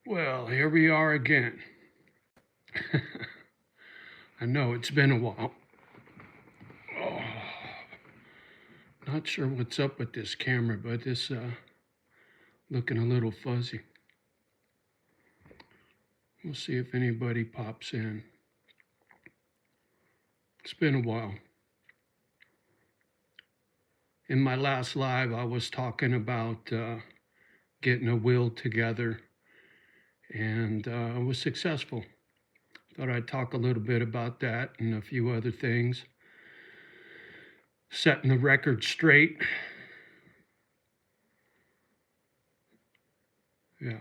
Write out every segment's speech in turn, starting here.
Well, here we are again. I know it's been a while. Oh, not sure what's up with this camera, but it's looking a little fuzzy. We'll see if anybody pops in. It's been a while. In my last live, I was talking about getting a will together, and I was successful. Thought I'd talk a little bit about that and a few other things. Setting the record straight. Yeah.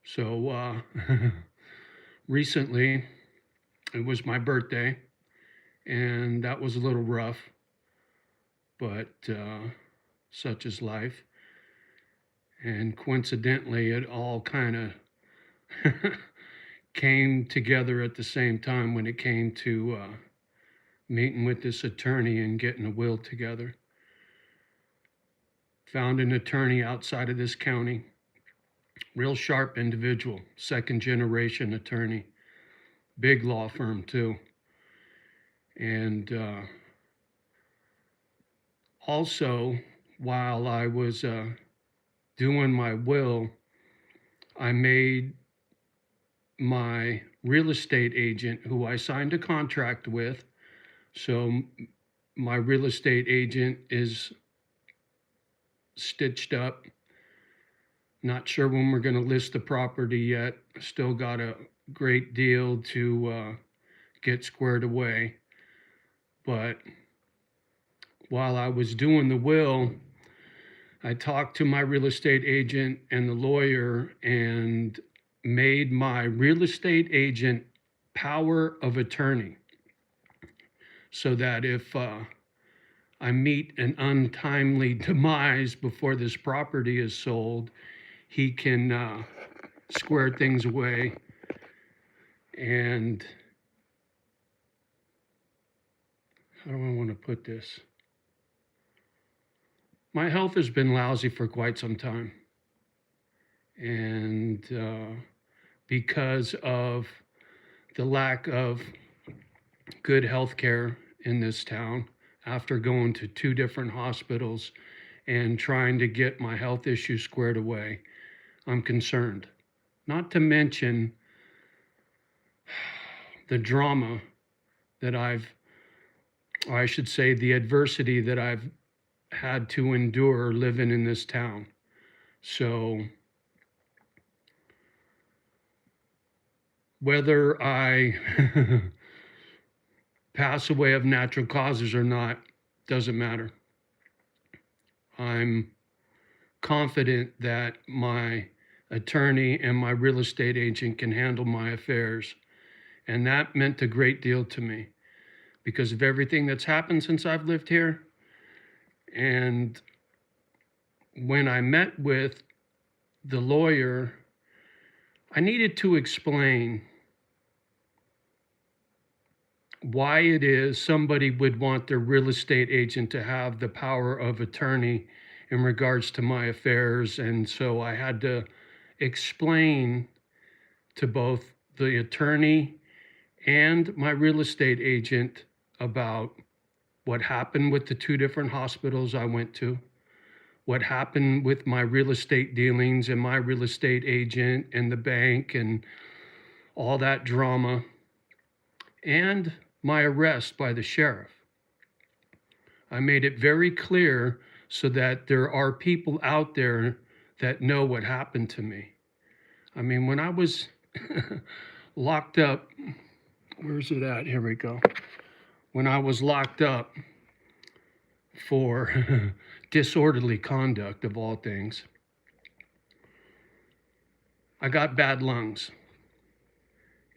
So recently, it was my birthday, and that was a little rough, but such is life. And coincidentally, it all kind of came together at the same time when it came to meeting with this attorney and getting a will together. Found an attorney outside of this county, real sharp individual, second generation attorney, big law firm too. And also, while I was doing my will, I made my real estate agent, who I signed a contract with. So my real estate agent is stitched up. Not sure when we're going to list the property yet. Still got a great deal to get squared away. But while I was doing the will, I talked to my real estate agent and the lawyer and made my real estate agent power of attorney, so that if I meet an untimely demise before this property is sold, he can square things away. And how do I want to put this? My health has been lousy for quite some time. And because of the lack of good health care in this town, after going to 2 different hospitals and trying to get my health issues squared away, I'm concerned. Not to mention the drama that I should say the adversity that I've had to endure living in this town. So whether I pass away of natural causes or not, doesn't matter. I'm confident that my attorney and my real estate agent can handle my affairs. And that meant a great deal to me because of everything that's happened since I've lived here. And when I met with the lawyer, I needed to explain why it is somebody would want their real estate agent to have the power of attorney in regards to my affairs. And so I had to explain to both the attorney and my real estate agent about what happened with the 2 different hospitals I went to, what happened with my real estate dealings and my real estate agent and the bank and all that drama, and my arrest by the sheriff. I made it very clear so that there are people out there that know what happened to me. I mean, when I was locked up, where's it at? Here we go. When I was locked up for disorderly conduct, of all things, I got bad lungs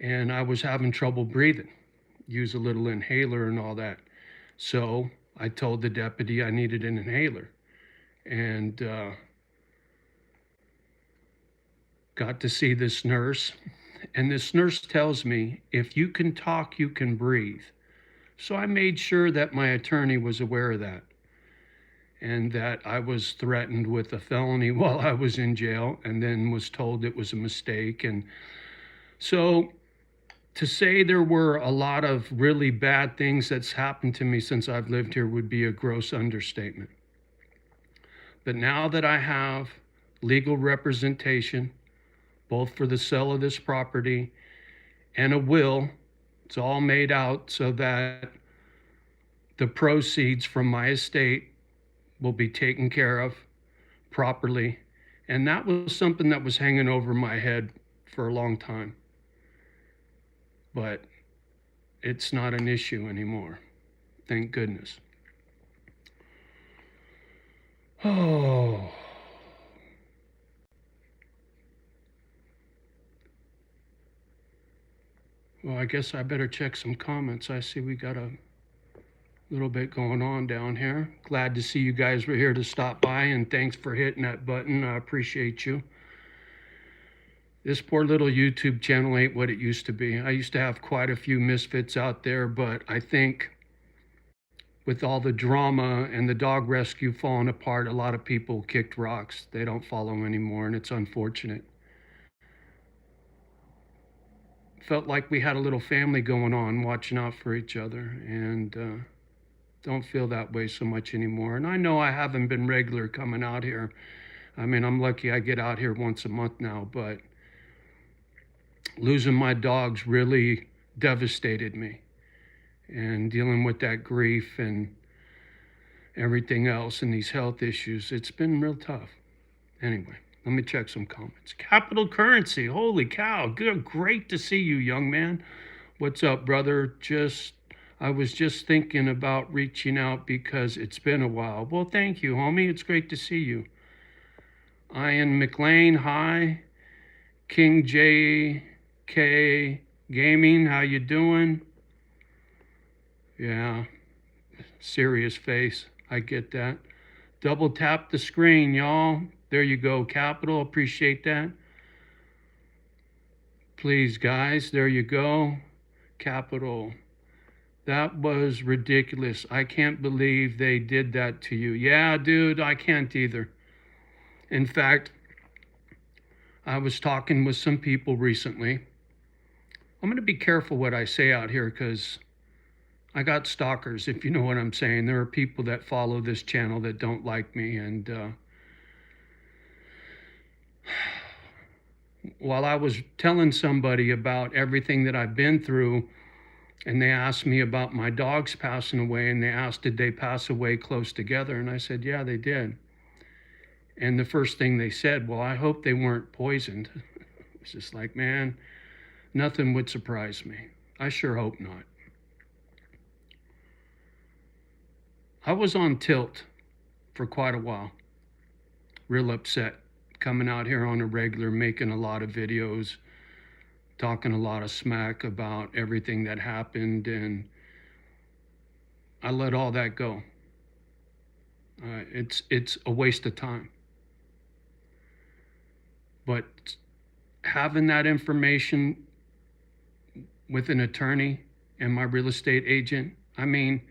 and I was having trouble breathing. Use a little inhaler and all that. So I told the deputy I needed an inhaler, and got to see this nurse. And this nurse tells me, if you can talk, you can breathe. So I made sure that my attorney was aware of that. and that I was threatened with a felony while I was in jail, and then was told it was a mistake. And so to say there were a lot of really bad things that's happened to me since I've lived here would be a gross understatement. But now that I have legal representation, both for the sale of this property and a will, it's all made out so that the proceeds from my estate will be taken care of properly. And that was something that was hanging over my head for a long time. But it's not an issue anymore. Thank goodness. Oh. Well, I guess I better check some comments. I see we got a little bit going on down here. Glad to see you guys were here to stop by, and thanks for hitting that button. I appreciate you. This poor little YouTube channel ain't what it used to be. I used to have quite a few misfits out there, but I think with all the drama and the dog rescue falling apart, a lot of people kicked rocks. They don't follow anymore, and it's unfortunate. Felt like we had a little family going on, watching out for each other, and don't feel that way so much anymore. And I know I haven't been regular coming out here. I mean, I'm lucky I get out here once a month now, but losing my dogs really devastated me. And dealing with that grief and everything else and these health issues, it's been real tough. Anyway, let me check some comments. Capital Currency, holy cow, good, great to see you, young man. What's up, brother? I was just thinking about reaching out because it's been a while. Well, thank you, homie. It's great to see you. Ian McLean, hi. King JK Gaming, how you doing? Yeah, serious face. I get that. Double tap the screen, y'all. There you go, Capital. Appreciate that. Please, guys, there you go. Capital. That was ridiculous. I can't believe they did that to you. Yeah, dude, I can't either. In fact, I was talking with some people recently. I'm going to be careful what I say out here because I got stalkers, if you know what I'm saying. There are people that follow this channel that don't like me. And while I was telling somebody about everything that I've been through, and they asked me about my dogs passing away, and they asked, did they pass away close together? And I said, yeah, they did. And the first thing they said, well, I hope they weren't poisoned. It's just like, man, nothing would surprise me. I sure hope not. I was on tilt for quite a while, real upset, coming out here on a regular, making a lot of videos, talking a lot of smack about everything that happened, and I let all that go. It's a waste of time. But having that information with an attorney and my real estate agent, I mean,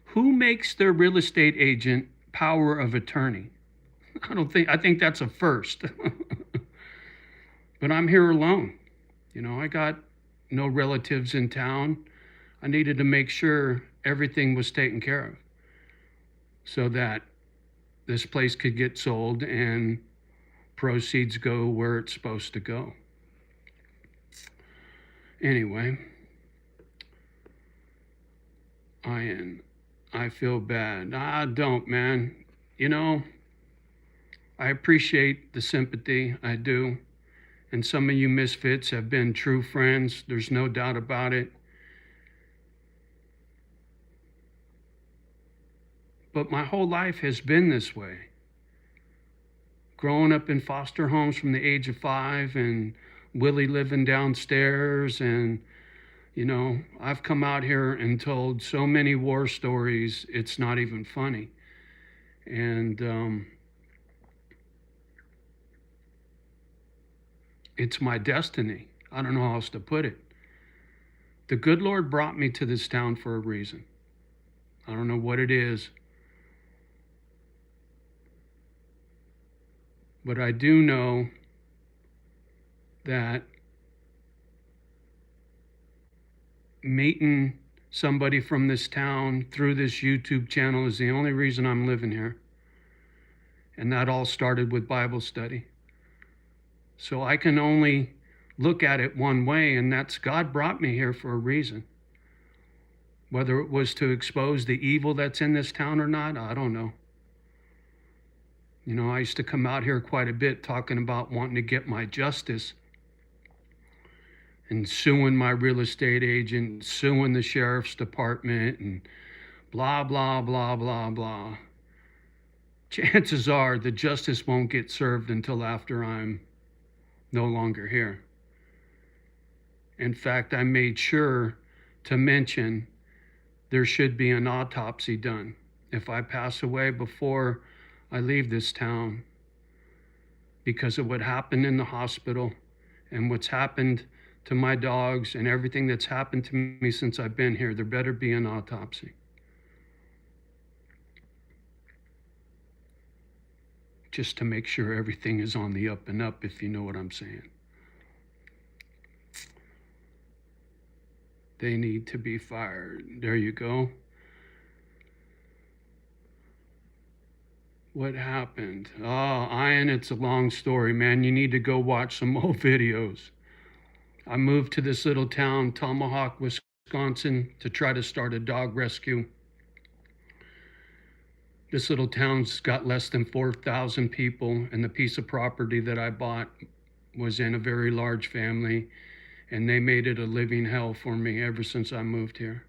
who makes their real estate agent power of attorney? I think that's a first. But I'm here alone. You know, I got no relatives in town. I needed to make sure everything was taken care of so that this place could get sold and proceeds go where it's supposed to go. Anyway, I feel bad. I don't, man. You know, I appreciate the sympathy. I do. And some of you misfits have been true friends. There's no doubt about it. But my whole life has been this way. Growing up in foster homes from the age of 5 and Willie living downstairs, and you know, I've come out here and told so many war stories, it's not even funny. And it's my destiny. I don't know how else to put it. The good Lord brought me to this town for a reason. I don't know what it is, But I do know that meeting somebody from this town through this YouTube channel is the only reason I'm living here. And that all started with Bible study. So I can only look at it one way, and that's God brought me here for a reason. Whether it was to expose the evil that's in this town or not, I don't know. You know, I used to come out here quite a bit talking about wanting to get my justice and suing my real estate agent, suing the sheriff's department, and blah, blah, blah, blah, blah. Chances are the justice won't get served until after I'm no longer here. In fact, I made sure to mention there should be an autopsy done if I pass away before I leave this town, because of what happened in the hospital and what's happened to my dogs and everything that's happened to me since I've been here. There better be an autopsy. Just to make sure everything is on the up and up, if you know what I'm saying. They need to be fired. There you go. What happened? Oh, Ian, it's a long story, man. You need to go watch some old videos. I moved to this little town, Tomahawk, Wisconsin, to try to start a dog rescue. This little town's got less than 4,000 people, and the piece of property that I bought was in a very large family, and they made it a living hell for me ever since I moved here.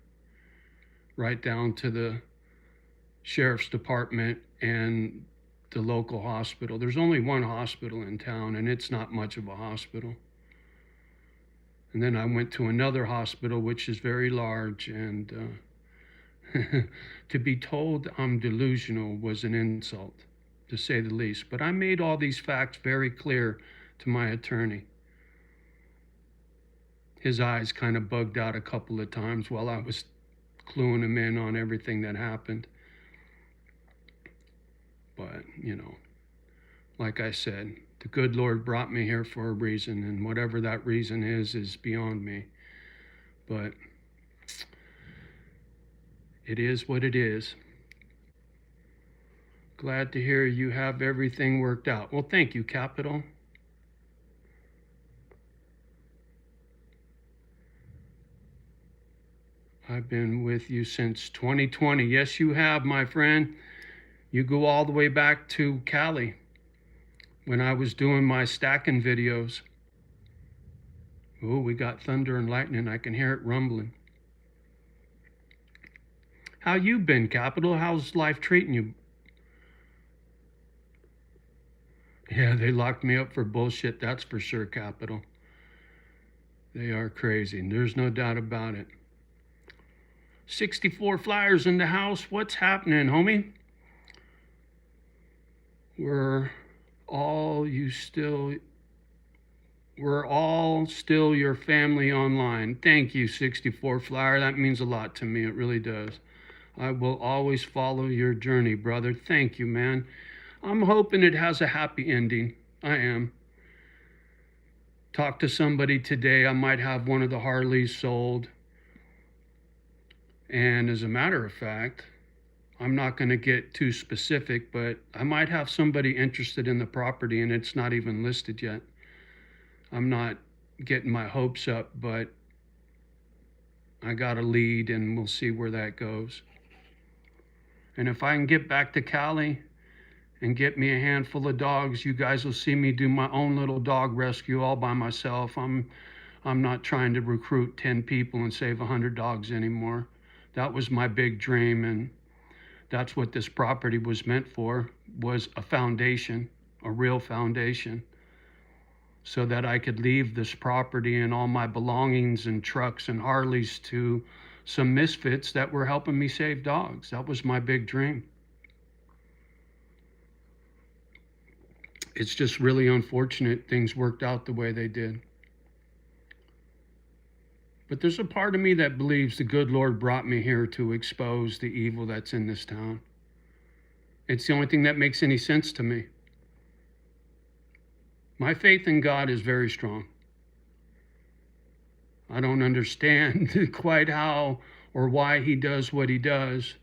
Right down to the sheriff's department and the local hospital. There's only one hospital in town, and it's not much of a hospital. And then I went to another hospital, which is very large, and to be told I'm delusional was an insult, to say the least. But I made all these facts very clear to my attorney. His eyes kind of bugged out a couple of times while I was cluing him in on everything that happened. But, you know, like I said, the good Lord brought me here for a reason, and whatever that reason is beyond me. But it is what it is. Glad to hear you have everything worked out. Well, thank you, Capital. I've been with you since 2020. Yes, you have, my friend. You go all the way back to Cali when I was doing my stacking videos. Oh, we got thunder and lightning. I can hear it rumbling. How you been, Capital? How's life treating you? Yeah, they locked me up for bullshit, that's for sure, Capital. They are crazy, and there's no doubt about it. 64 flyers in the house. What's happening, homie? We're all still your family online. Thank you, 64 flyer. That means a lot to me. It really does. I will always follow your journey, brother. Thank you, man. I'm hoping it has a happy ending. I am. Talked to somebody today. I might have one of the Harleys sold. And as a matter of fact, I'm not going to get too specific, but I might have somebody interested in the property and it's not even listed yet. I'm not getting my hopes up, but I got a lead and we'll see where that goes. And if I can get back to Cali and get me a handful of dogs, you guys will see me do my own little dog rescue all by myself. I'm not trying to recruit 10 people and save 100 dogs anymore. That was my big dream, and that's what this property was meant for, was a foundation, a real foundation, so that I could leave this property and all my belongings and trucks and Harleys to some misfits that were helping me save dogs. That was my big dream. It's just really unfortunate things worked out the way they did. But there's a part of me that believes the good Lord brought me here to expose the evil that's in this town. It's the only thing that makes any sense to me. My faith in God is very strong. I don't understand quite how or why he does what he does,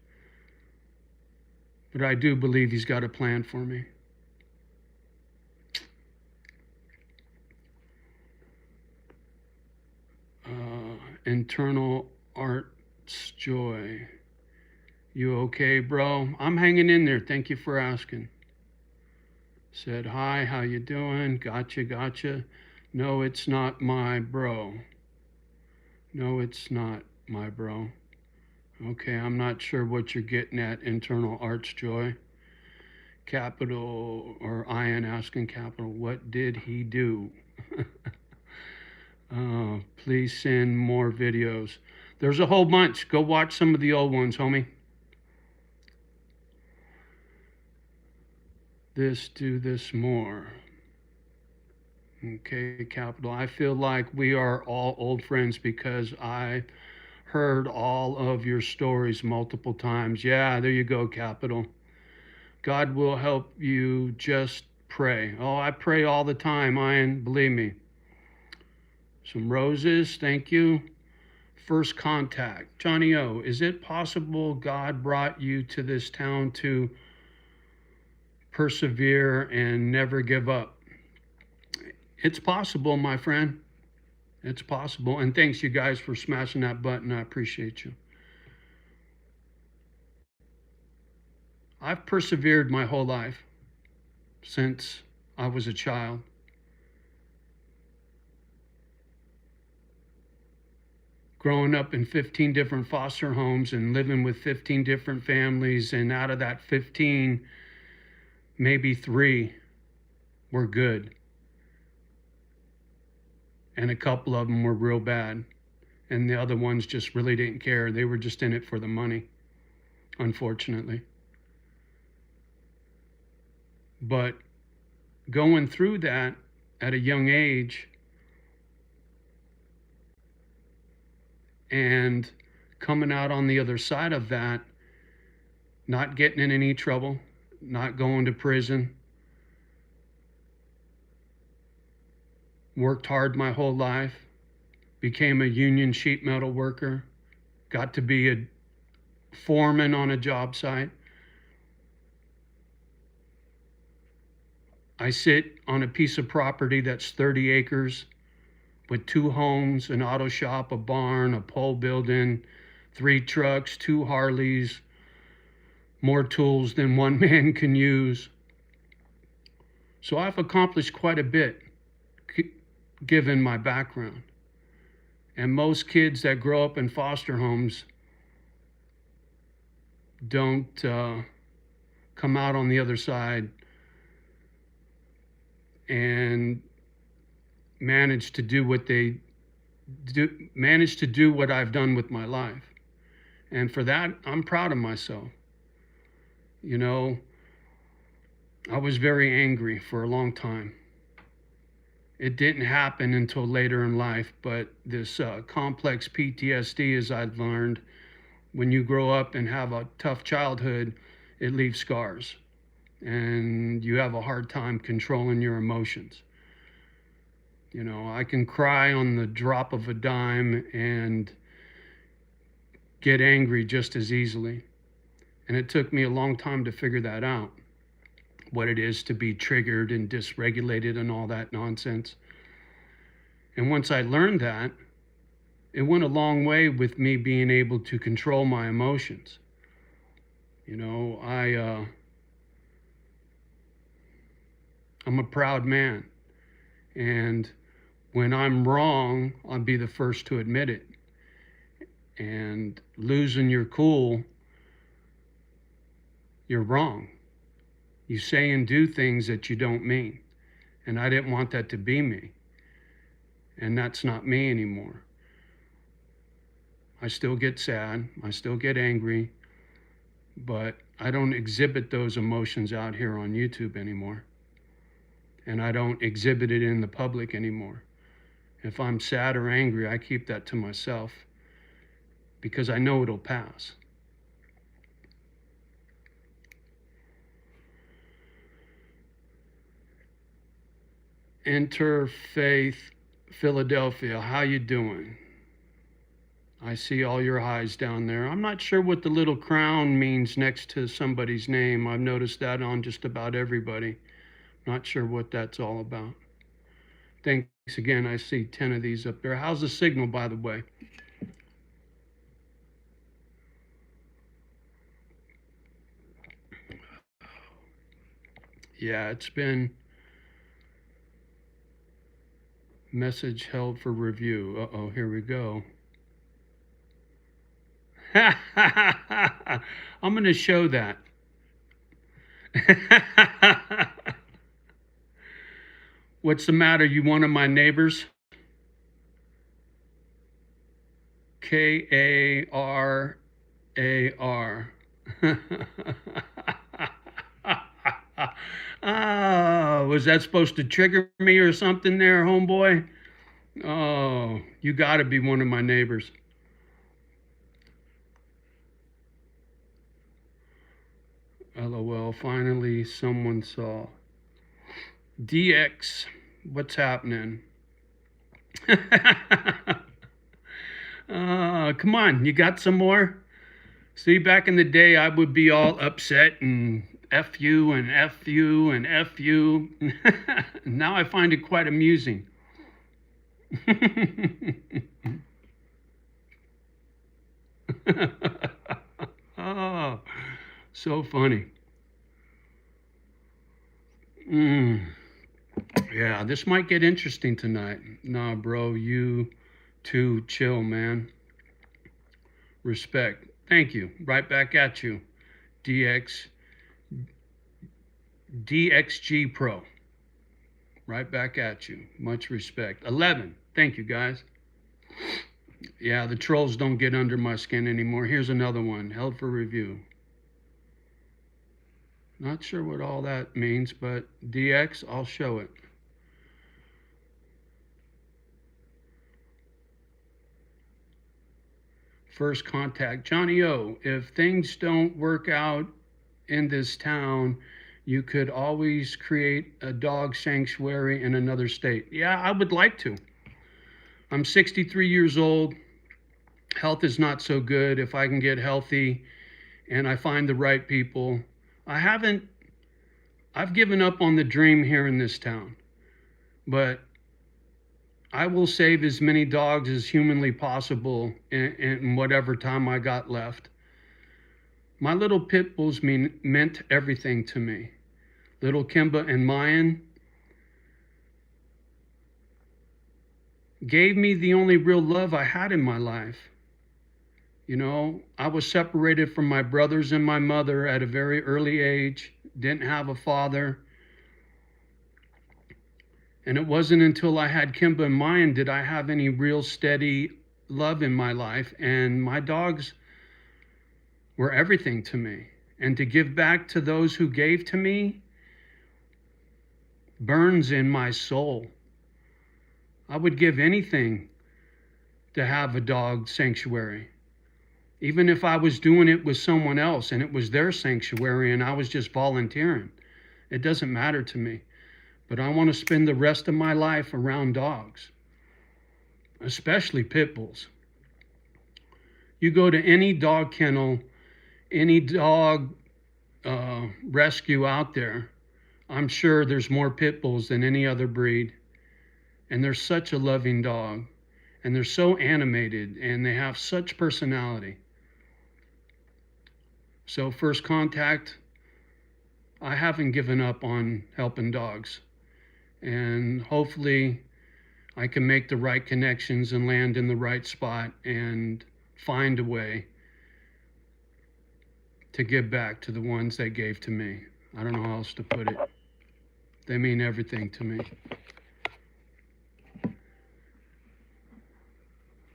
but I do believe he's got a plan for me. Internal arts joy. You okay, bro? I'm hanging in there. Thank you for asking. Said, hi, how you doing? Gotcha. No, it's not my bro. No, it's not my bro. Okay, I'm not sure what you're getting at, internal arts joy. Capital, or Ian asking capital, what did he do? Please send more videos. There's a whole bunch. Go watch some of the old ones, homie. Do this more. Okay, capital. I feel like we are all old friends because I heard all of your stories multiple times. Yeah, there you go, capital. God will help you, just pray. Oh, I pray all the time, Ian, believe me. Some roses, thank you. First contact. JohnnyO, is it possible God brought you to this town to persevere and never give up? It's possible, my friend. It's possible. And thanks, you guys, for smashing that button. I appreciate you. I've persevered my whole life since I was a child. Growing up in 15 different foster homes and living with 15 different families, and out of that 15, maybe 3 were good. And a couple of them were real bad. And the other ones just really didn't care. They were just in it for the money, unfortunately. But going through that at a young age and coming out on the other side of that, not getting in any trouble, not going to prison, worked hard my whole life, became a union sheet metal worker, got to be a foreman on a job site. I sit on a piece of property that's 30 acres with 2 homes, an auto shop, a barn, a pole building, 3 trucks, 2 Harleys, more tools than one man can use. So I've accomplished quite a bit given my background. And most kids that grow up in foster homes don't come out on the other side and manage to do what I've done with my life. And for that, I'm proud of myself. You know, I was very angry for a long time. It didn't happen until later in life, but this complex PTSD, as I've learned, when you grow up and have a tough childhood, it leaves scars. And you have a hard time controlling your emotions. You know, I can cry on the drop of a dime and get angry just as easily. And it took me a long time to figure that out, what it is to be triggered and dysregulated and all that nonsense. And once I learned that, it went a long way with me being able to control my emotions. You know, I'm a proud man. And when I'm wrong, I'll be the first to admit it. And losing your cool, you're wrong. You say and do things that you don't mean. And I didn't want that to be me. And that's not me anymore. I still get sad, I still get angry, but I don't exhibit those emotions out here on YouTube anymore. And I don't exhibit it in the public anymore. If I'm sad or angry, I keep that to myself because I know it'll pass. Interfaith Philadelphia, how you doing? I see all your highs down there. I'm not sure what the little crown means next to somebody's name. I've noticed that on just about everybody. Not sure what that's all about. Thanks again. I see 10 of these up there. How's the signal, by the way? Yeah, it's been message held for review. Uh-oh, here we go. I'm going to show that. What's the matter? You one of my neighbors? K-A-R-A-R. Oh, was that supposed to trigger me or something there, homeboy? Oh, you got to be one of my neighbors. LOL, finally someone saw. DX, what's happening? Come on, you got some more? See, back in the day, I would be all upset and F you and F you and F you. Now I find it quite amusing. Oh, so funny. Yeah, this might get interesting tonight. Nah, bro, you too chill, man. Respect. Thank you. Right back at you. DXG Pro. Right back at you. Much respect. 11. Thank you, guys. Yeah, the trolls don't get under my skin anymore. Here's another one. Held for review. Not sure what all that means, but DX, I'll show it. First contact. JohnnyO, if things don't work out in this town, you could always create a dog sanctuary in another state. Yeah, I would like to. I'm 63 years old. Health is not so good. If I can get healthy and I find the right people, I've given up on the dream here in this town, but I will save as many dogs as humanly possible in whatever time I got left. My little pit bulls meant everything to me. Little Kimba and Mayan gave me the only real love I had in my life. You know, I was separated from my brothers and my mother at a very early age, didn't have a father. And it wasn't until I had Kimba and Mayan did I have any real steady love in my life. And my dogs were everything to me. And to give back to those who gave to me burns in my soul. I would give anything to have a dog sanctuary. Even if I was doing it with someone else and it was their sanctuary and I was just volunteering. It doesn't matter to me. But I want to spend the rest of my life around dogs, especially pit bulls. You go to any dog kennel, any dog rescue out there, I'm sure there's more pit bulls than any other breed. And they're such a loving dog. And they're so animated and they have such personality. So first contact, I haven't given up on helping dogs. And hopefully I can make the right connections and land in the right spot and find a way to give back to the ones that gave to me. I don't know how else to put it. They mean everything to me.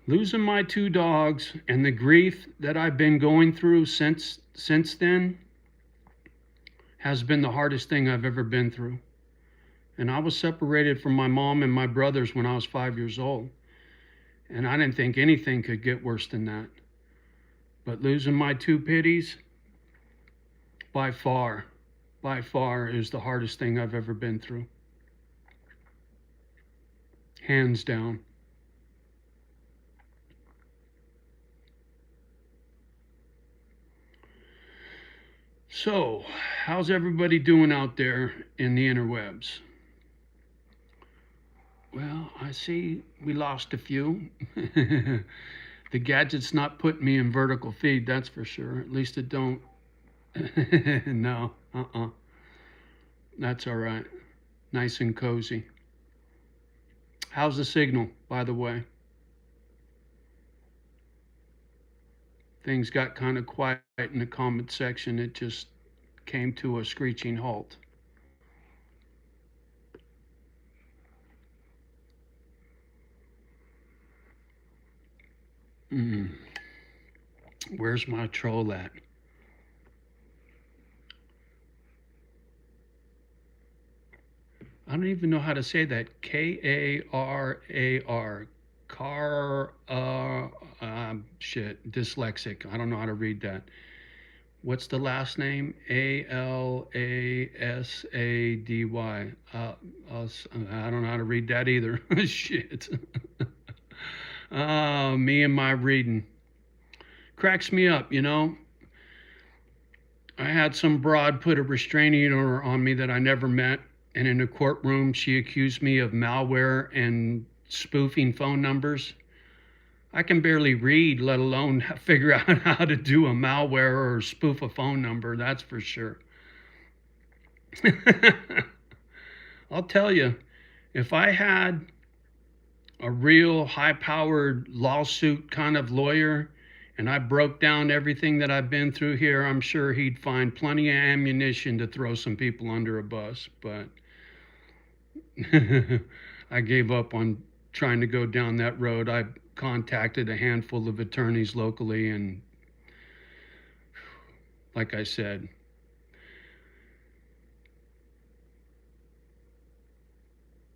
Losing my two dogs and the grief that I've been going through since then has been the hardest thing I've ever been through. And I was separated from my mom and my brothers when I was 5 years old. And I didn't think anything could get worse than that. But losing my two pitties, by far is the hardest thing I've ever been through. hands down. So, how's everybody doing out there in the interwebs? Well, I see we lost a few. The gadget's not putting me in vertical feed, that's for sure. At least it don't. No, that's all right. Nice and cozy. How's the signal, by the way? Things got kind of quiet in the comment section. It just came to a screeching halt. Mm. Where's my troll at? I don't even know how to say that. Karar. Shit. Dyslexic. I don't know how to read that. What's the last name? Alasady. I don't know how to read that either. Shit. Me and my reading. Cracks me up, you know. I had some broad put a restraining order on me that I never met. And in a courtroom, she accused me of malware and spoofing phone numbers. I can barely read, let alone figure out how to do a malware or spoof a phone number, that's for sure. I'll tell you, if I had a real high powered lawsuit kind of lawyer and I broke down everything that I've been through here, I'm sure he'd find plenty of ammunition to throw some people under a bus. But I gave up on trying to go down that road. I contacted a handful of attorneys locally, and like I said,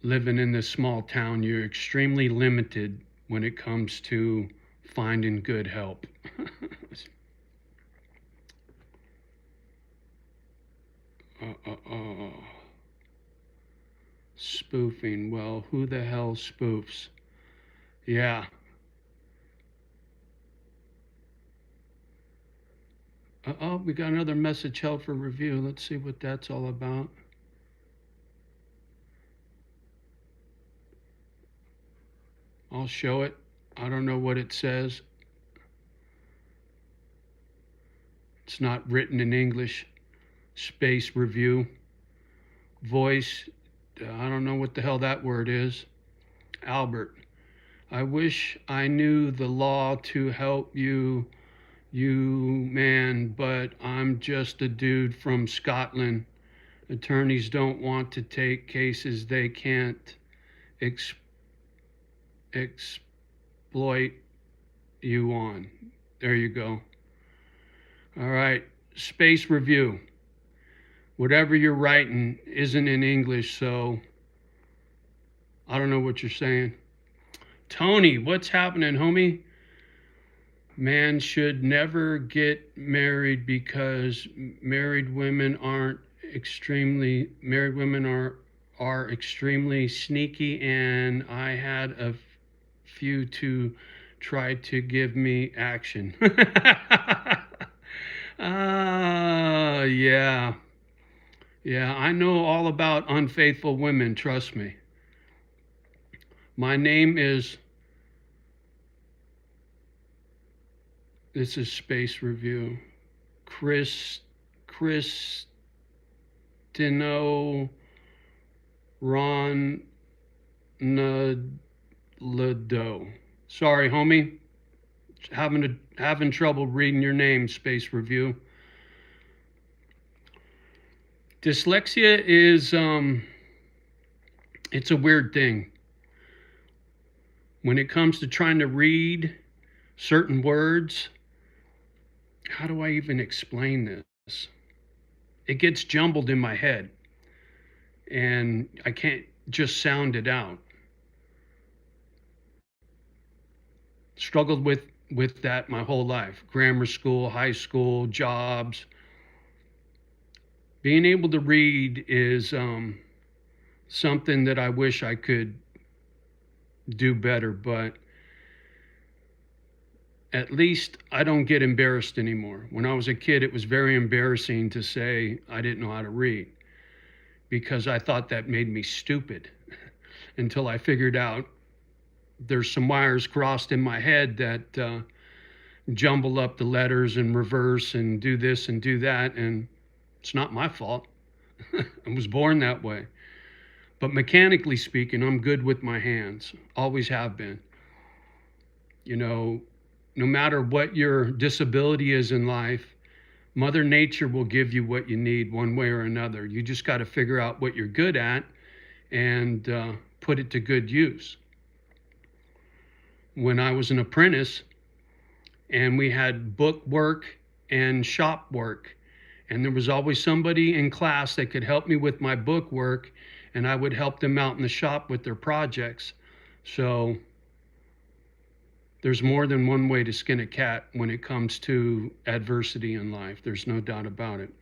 living in this small town, you're extremely limited when it comes to finding good help. Spoofing. Well, who the hell spoofs? Yeah. Oh, we got another message held for review. Let's see what that's all about. I'll show it. I don't know what it says. It's not written in English. Space review. Voice. I don't know what the hell that word is. Albert. I wish I knew the law to help you man, but I'm just a dude from Scotland. Attorneys don't want to take cases they can't exploit you on. There you go. All right, space review. Whatever you're writing isn't in English, so I don't know what you're saying. Tony, what's happening, homie? Man should never get married because married women are extremely sneaky, and I had a few to try to give me action. Yeah. Yeah, I know all about unfaithful women, trust me. My name is, this is Space Review, Cristino Ronaldo. Sorry, homie. Having trouble reading your name, Space Review. Dyslexia is it's a weird thing. When it comes to trying to read certain words, how do I even explain this? It gets jumbled in my head and I can't just sound it out. Struggled with that my whole life. Grammar school, high school, jobs. Being able to read is something that I wish I could do better, but at least I don't get embarrassed anymore. When I was a kid, it was very embarrassing to say I didn't know how to read because I thought that made me stupid until I figured out there's some wires crossed in my head that jumble up the letters and reverse and do this and do that. And it's not my fault. I was born that way. But mechanically speaking, I'm good with my hands. Always have been. You know, no matter what your disability is in life, Mother Nature will give you what you need one way or another. You just got to figure out what you're good at and put it to good use. When I was an apprentice and we had book work and shop work, and there was always somebody in class that could help me with my book work, and I would help them out in the shop with their projects. So there's more than one way to skin a cat when it comes to adversity in life. There's no doubt about it.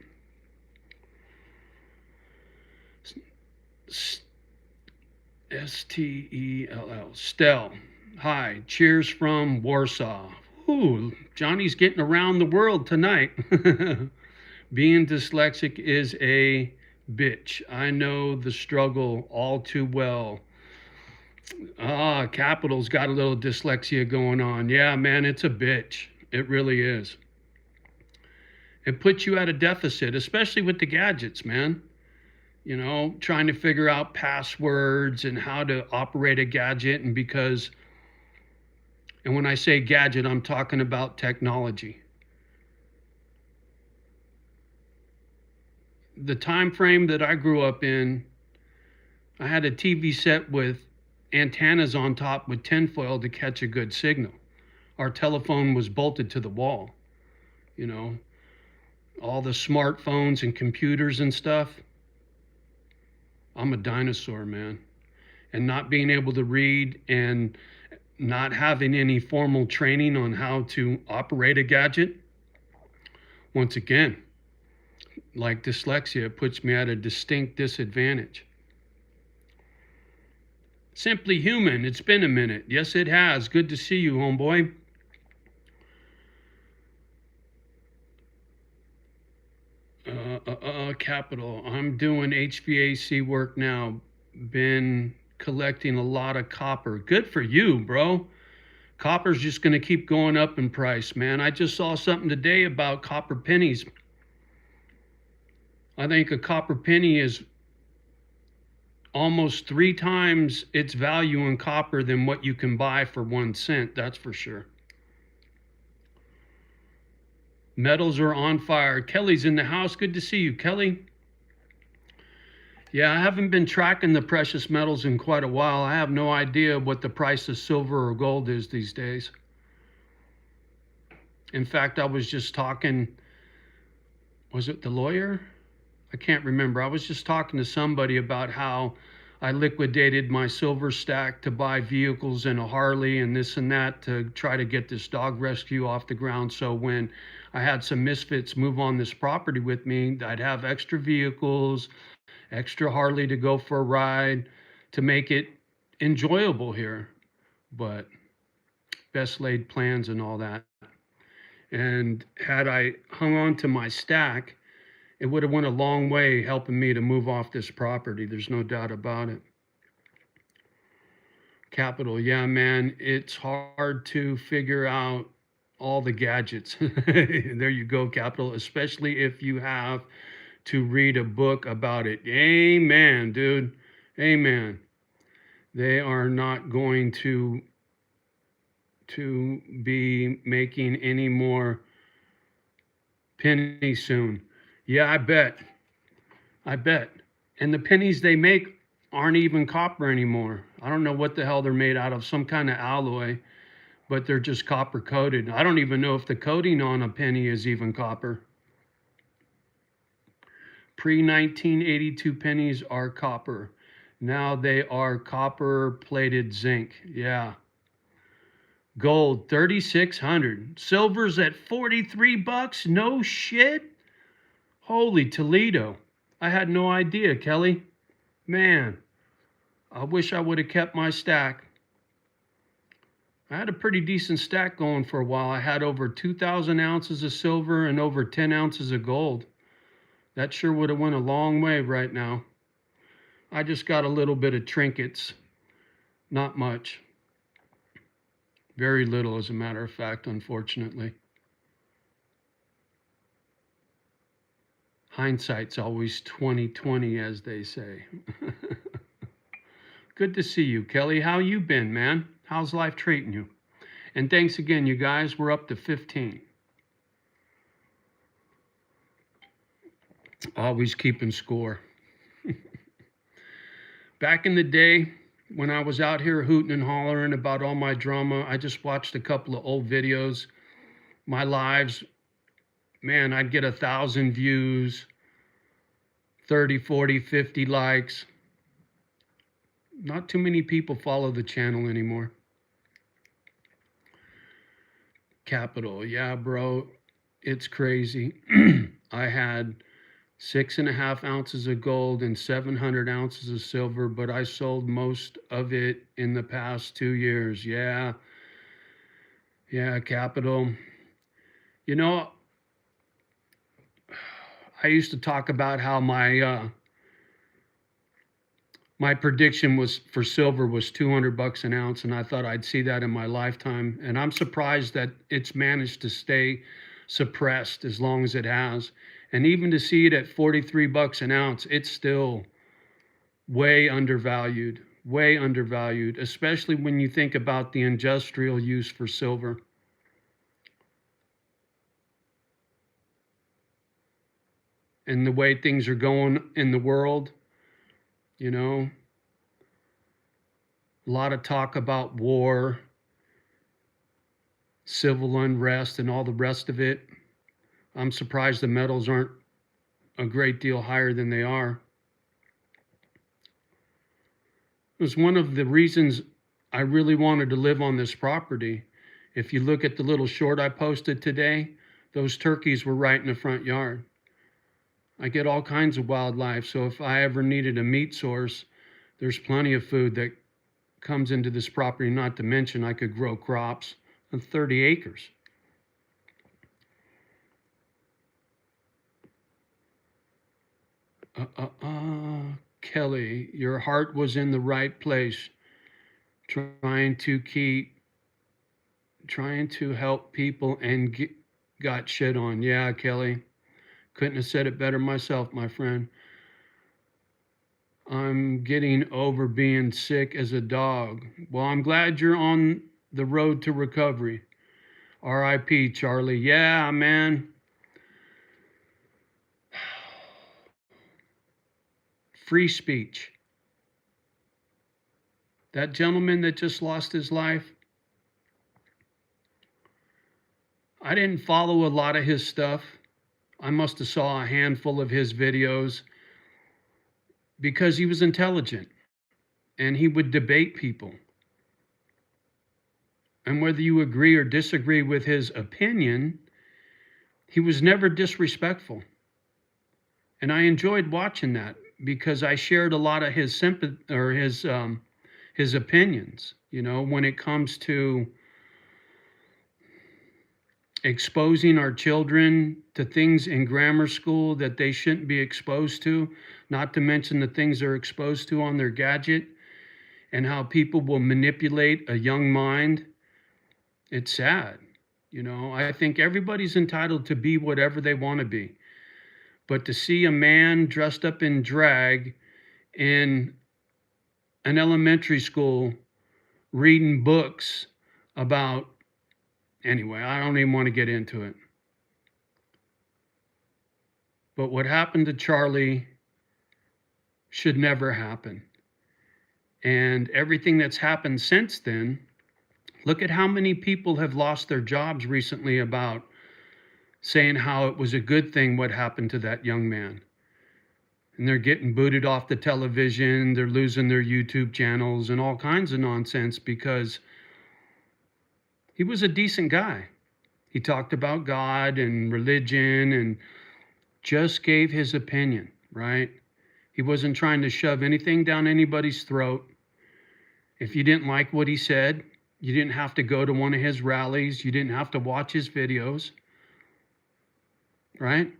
Stell. Stell. Hi. Cheers from Warsaw. Ooh, Johnny's getting around the world tonight. Being dyslexic is a bitch. I know the struggle all too well. Capital's got a little dyslexia going on. Yeah, man, it's a bitch. It really is. It puts you at a deficit, especially with the gadgets, man. You know, trying to figure out passwords and how to operate a gadget. And when I say gadget, I'm talking about technology. The time frame that I grew up in, I had a TV set with antennas on top with tinfoil to catch a good signal. Our telephone was bolted to the wall. You know, all the smartphones and computers and stuff. I'm a dinosaur, man. And not being able to read and not having any formal training on how to operate a gadget, once again, like dyslexia, it puts me at a distinct disadvantage. Simply Human, it's been a minute. Yes, it has. Good to see you, homeboy. Capital. I'm doing HVAC work now. Been collecting a lot of copper. Good for you, bro. Copper's just going to keep going up in price, man. I just saw something today about copper pennies. I think a copper penny is almost 3 times its value in copper than what you can buy for 1 cent, that's for sure. Metals are on fire. Kelly's in the house. Good to see you, Kelly. Yeah, I haven't been tracking the precious metals in quite a while. I have no idea what the price of silver or gold is these days. In fact, I was just talking, was it the lawyer? I can't remember. I was just talking to somebody about how I liquidated my silver stack to buy vehicles and a Harley and this and that to try to get this dog rescue off the ground. So when I had some misfits move on this property with me, I'd have extra vehicles, extra Harley to go for a ride to make it enjoyable here. But best laid plans and all that. And had I hung on to my stack, it would have went a long way helping me to move off this property. There's no doubt about it. Capital, yeah, man, it's hard to figure out all the gadgets. There you go, Capital, especially if you have to read a book about it. Amen, dude. Amen. They are not going to be making any more pennies soon. Yeah, I bet. And the pennies they make aren't even copper anymore. I don't know what the hell they're made out of, some kind of alloy, but they're just copper coated. I don't even know if the coating on a penny is even copper. Pre-1982 pennies are copper. Now they are copper plated zinc. Yeah. Gold, 3,600. Silver's at 43 bucks. No shit. Holy Toledo. I had no idea, Kelly. Man, I wish I would have kept my stack. I had a pretty decent stack going for a while. I had over 2,000 ounces of silver and over 10 ounces of gold. That sure would have went a long way right now. I just got a little bit of trinkets, not much. Very little, as a matter of fact, unfortunately. Hindsight's always 20/20, as they say. Good to see you, Kelly. How you been, man? How's life treating you? And thanks again, you guys. We're up to 15. Always keeping score. Back in the day, when I was out here hooting and hollering about all my drama, I just watched a couple of old videos. My lives, man, I'd get 1,000 views, 30, 40, 50 likes. Not too many people follow the channel anymore. Capital, yeah, bro, it's crazy. I had 6.5 ounces of gold and 700 ounces of silver, but I sold most of it in the past 2 years. Yeah, capital. You know, I used to talk about how my prediction was for silver was $200 an ounce, and I thought I'd see that in my lifetime. And I'm surprised that it's managed to stay suppressed as long as it has. And even to see it at $43 an ounce, it's still way undervalued, especially when you think about the industrial use for silver. And the way things are going in the world, you know, a lot of talk about war, civil unrest, and all the rest of it. I'm surprised the metals aren't a great deal higher than they are. It was one of the reasons I really wanted to live on this property. If you look at the little short I posted today, those turkeys were right in the front yard. I get all kinds of wildlife, so if I ever needed a meat source, there's plenty of food that comes into this property, not to mention I could grow crops on 30 acres. Kelly, your heart was in the right place, trying to help people and got shit on. Yeah, Kelly, couldn't have said it better myself, my friend. I'm getting over being sick as a dog. Well, I'm glad you're on the road to recovery. R.I.P. Charlie. Yeah, man. Free speech. That gentleman that just lost his life, I didn't follow a lot of his stuff. I must have saw a handful of his videos because he was intelligent and he would debate people. And whether you agree or disagree with his opinion, he was never disrespectful. And I enjoyed watching that because I shared a lot of his sympathy or his opinions, you know, when it comes to exposing our children to things in grammar school that they shouldn't be exposed to, not to mention the things they're exposed to on their gadget, and how people will manipulate a young mind. It's sad. You know, I think everybody's entitled to be whatever they want to be. But to see a man dressed up in drag in an elementary school reading books about, anyway, I don't even want to get into it. But what happened to Charlie should never happen. And everything that's happened since then, look at how many people have lost their jobs recently about saying how it was a good thing what happened to that young man. And they're getting booted off the television, they're losing their YouTube channels and all kinds of nonsense because he was a decent guy. He talked about God and religion and just gave his opinion, right? He wasn't trying to shove anything down anybody's throat. If you didn't like what he said, You didn't have to go to one of his rallies. You didn't have to watch his videos, right?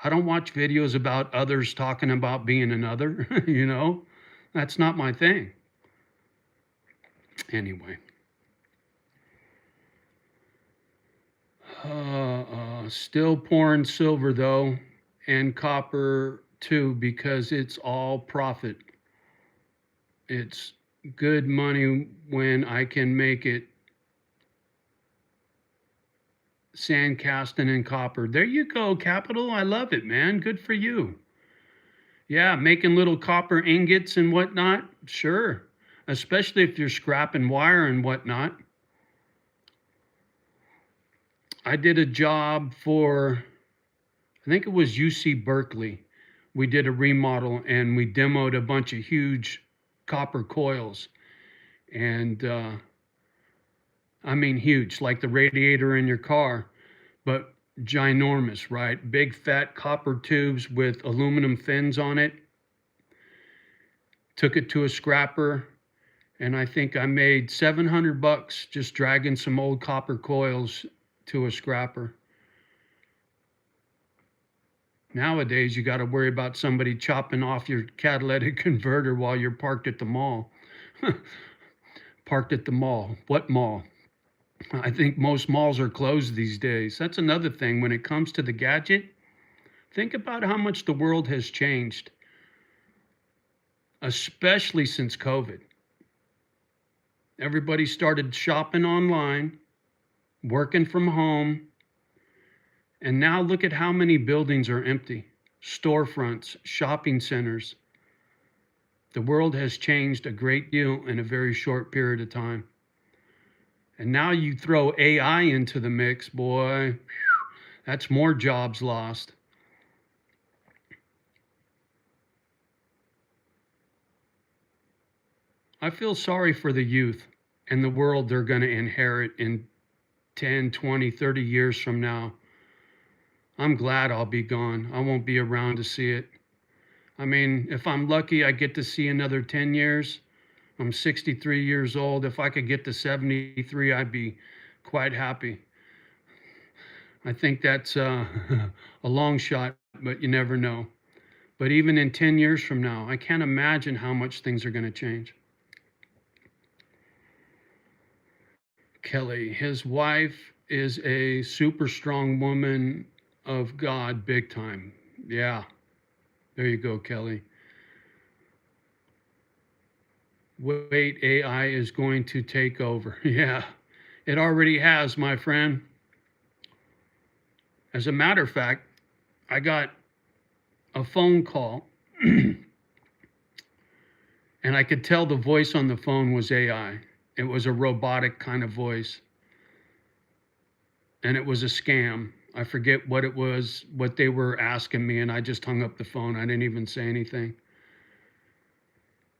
I don't watch videos about others talking about being another, you know? That's not my thing. Anyway. Still pouring silver though, and copper too, because it's all profit. It's good money when I can make it sand casting and copper. There you go, Capital. I love it, man. Good for you. Yeah, making little copper ingots and whatnot. Sure. Especially if you're scrapping wire and whatnot. I did a job for, I think it was UC Berkeley. We did a remodel and we demoed a bunch of huge copper coils. And I mean huge, like the radiator in your car, but ginormous, right? Big fat copper tubes with aluminum fins on it. Took it to a scrapper, and I think I made $700 just dragging some old copper coils to a scrapper. Nowadays, you got to worry about somebody chopping off your catalytic converter while you're parked at the mall. Parked at the mall. What mall? I think most malls are closed these days. That's another thing. When it comes to the gadget, think about how much the world has changed, especially since COVID. Everybody started shopping online, working from home, and now look at how many buildings are empty. Storefronts, shopping centers. The world has changed a great deal in a very short period of time. And now you throw AI into the mix, boy, that's more jobs lost. I feel sorry for the youth and the world they're going to inherit in 10, 20, 30 years from now. I'm glad I'll be gone. I won't be around to see it. I mean, if I'm lucky, I get to see another 10 years. I'm 63 years old. If I could get to 73, I'd be quite happy. I think that's a long shot, but you never know. But even in 10 years from now, I can't imagine how much things are going to change. Kelly, his wife is a super strong woman of God, big time. Yeah, there you go, Kelly. Wait, AI is going to take over. Yeah, it already has, my friend. As a matter of fact, I got a phone call and I could tell the voice on the phone was AI. It was a robotic kind of voice. And it was a scam. I forget what it was, what they were asking me, and I just hung up the phone. I didn't even say anything.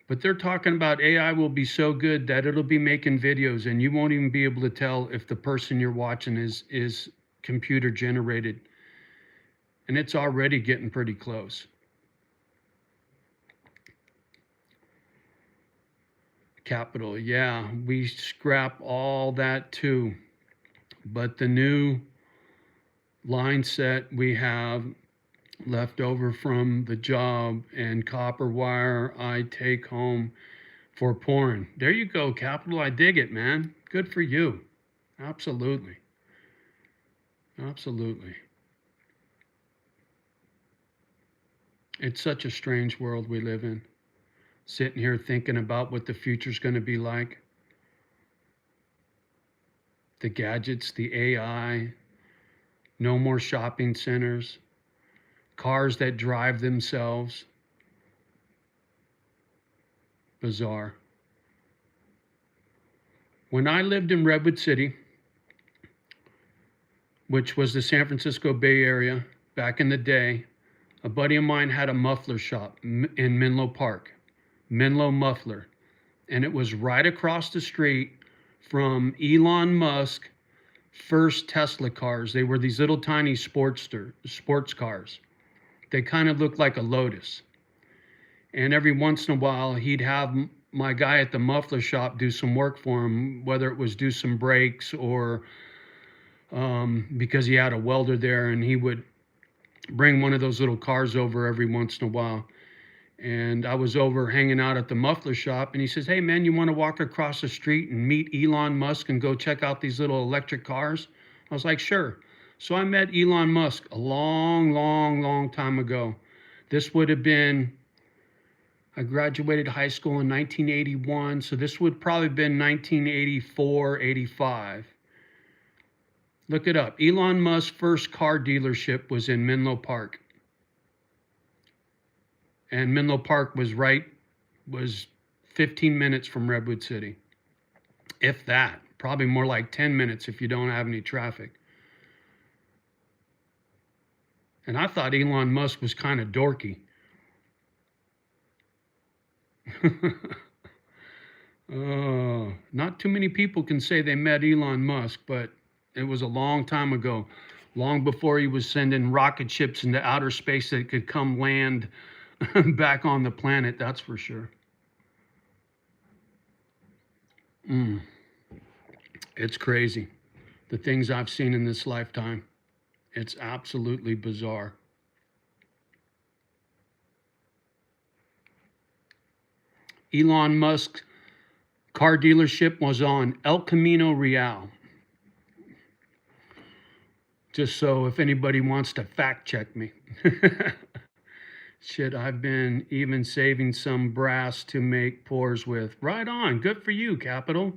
But they're talking about AI will be so good that it'll be making videos and you won't even be able to tell if the person you're watching is computer generated. And it's already getting pretty close. Capital, yeah, we scrap all that too. But the new line set we have left over from the job and copper wire I take home for pouring. There you go, Capital. I dig it, man. Good for you. Absolutely. Absolutely. It's such a strange world we live in. Sitting here thinking about what the future's going to be like. The gadgets, the AI, no more shopping centers, cars that drive themselves. Bizarre. When I lived in Redwood City, which was the San Francisco Bay Area back in the day, a buddy of mine had a muffler shop in Menlo Park, Menlo Muffler. And it was right across the street from Elon Musk first Tesla cars. They were these little tiny sports cars. They kind of looked like a Lotus. And every once in a while, he'd have my guy at the muffler shop do some work for him, whether it was do some brakes or because he had a welder there, and he would bring one of those little cars over every once in a while. And I was over hanging out at the muffler shop, and he says, "Hey, man, you want to walk across the street and meet Elon Musk and go check out these little electric cars?" I was like, "Sure." So I met Elon Musk a long, long, long time ago. This would have been, I graduated high school in 1981, so this would probably have been 1984, 85. Look it up. Elon Musk's first car dealership was in Menlo Park. And Menlo Park was 15 minutes from Redwood City. If that, probably more like 10 minutes if you don't have any traffic. And I thought Elon Musk was kind of dorky. Oh, not too many people can say they met Elon Musk, but it was a long time ago, long before he was sending rocket ships into outer space that could come land back on the planet, that's for sure. It's crazy, the things I've seen in this lifetime. It's absolutely bizarre. Elon Musk's car dealership was on El Camino Real. Just so if anybody wants to fact check me. Shit, I've been even saving some brass to make pours with. Right on. Good for you, Capital.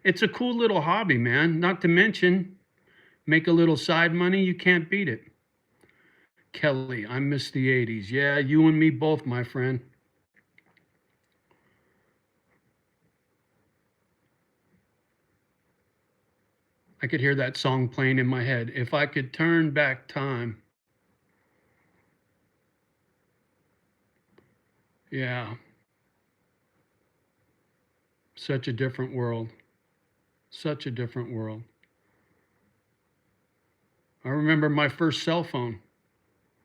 It's a cool little hobby, man. Not to mention, make a little side money, you can't beat it. Kelly, I miss the 80s. Yeah, you and me both, my friend. I could hear that song playing in my head. If I could turn back time. Yeah, such a different world. Such a different world. I remember my first cell phone.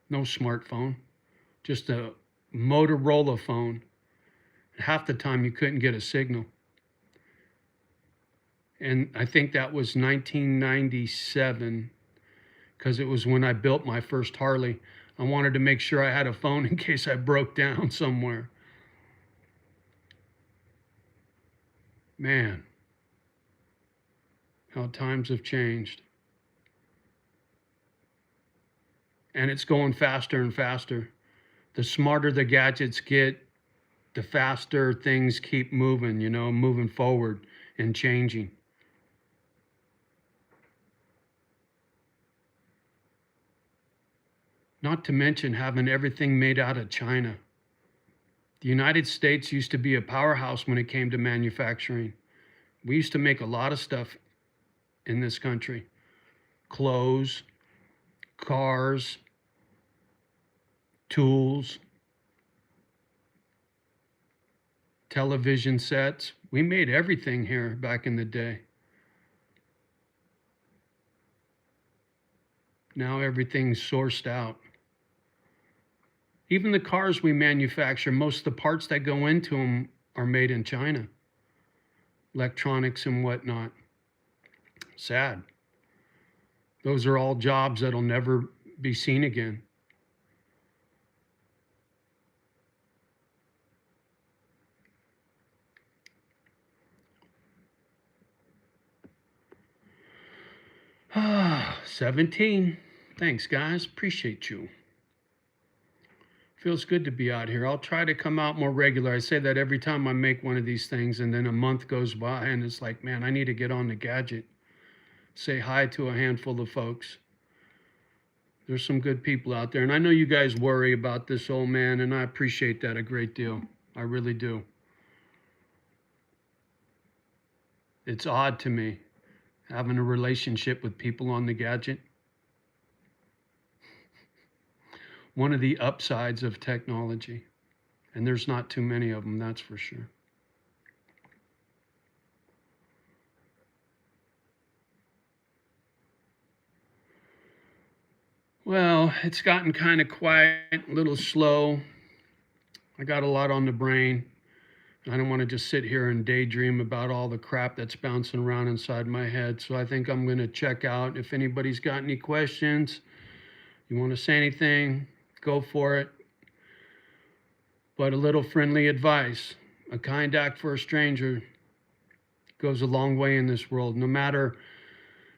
No smartphone, just a Motorola phone. Half the time you couldn't get a signal. And I think that was 1997 because it was when I built my first Harley. I wanted to make sure I had a phone in case I broke down somewhere. Man, how times have changed. And it's going faster and faster. The smarter the gadgets get, the faster things keep moving, moving forward and changing. Not to mention having everything made out of China. The United States used to be a powerhouse when it came to manufacturing. We used to make a lot of stuff in this country. Clothes, cars, tools, television sets. We made everything here back in the day. Now everything's sourced out. Even the cars we manufacture, most of the parts that go into them are made in China. Electronics and whatnot. Sad. Those are all jobs that'll never be seen again. Ah, 17. Thanks, guys. Appreciate you. Feels good to be out here. I'll try to come out more regular. I say that every time I make one of these things, and then a month goes by, and it's like, man, I need to get on the gadget. Say hi to a handful of folks. There's some good people out there, and I know you guys worry about this old man, and I appreciate that a great deal. I really do. It's odd to me having a relationship with people on the gadget. One of the upsides of technology, and there's not too many of them, that's for sure. Well, it's gotten kind of quiet, a little slow. I got a lot on the brain. I don't want to just sit here and daydream about all the crap that's bouncing around inside my head. So I think I'm going to check out. If anybody's got any questions, you want to say anything, go for it. But a little friendly advice, a kind act for a stranger goes a long way in this world. No matter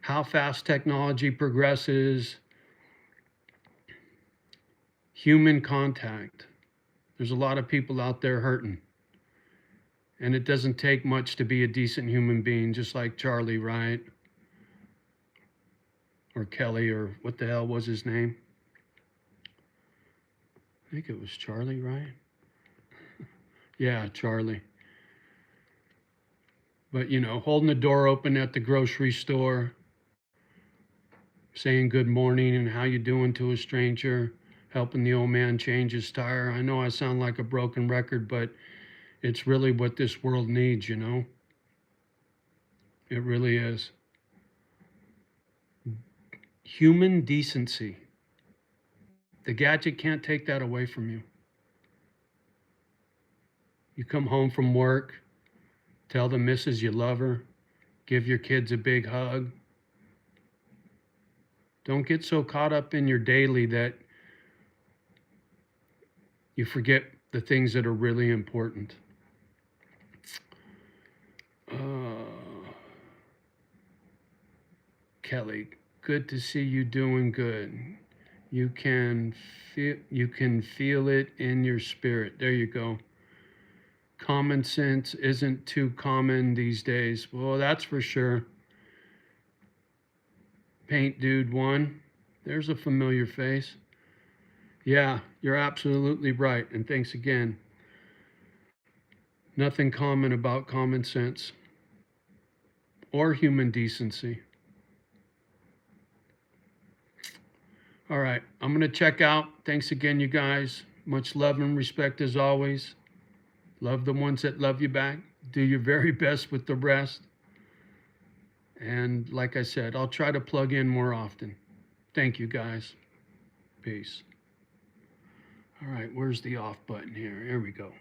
how fast technology progresses, human contact. There's a lot of people out there hurting. And it doesn't take much to be a decent human being, just like Charlie, right? Or Kelly, or what the hell was his name? I think it was Charlie, right? Yeah, Charlie. But, you know, holding the door open at the grocery store, saying good morning and how you doing to a stranger, helping the old man change his tire. I know I sound like a broken record, but it's really what this world needs, you know? It really is. Human decency. The gadget can't take that away from you. You come home from work, tell the missus you love her, give your kids a big hug. Don't get so caught up in your daily that you forget the things that are really important. Kelly, good to see you doing good. You can feel it in your spirit. There you go. Common sense isn't too common these days. Well, that's for sure. Paint Dude 1. There's a familiar face. Yeah, you're absolutely right. And thanks again. Nothing common about common sense or human decency. All right, I'm going to check out. Thanks again, you guys. Much love and respect as always. Love the ones that love you back. Do your very best with the rest. And like I said, I'll try to plug in more often. Thank you, guys. Peace. All right, where's the off button here? Here we go.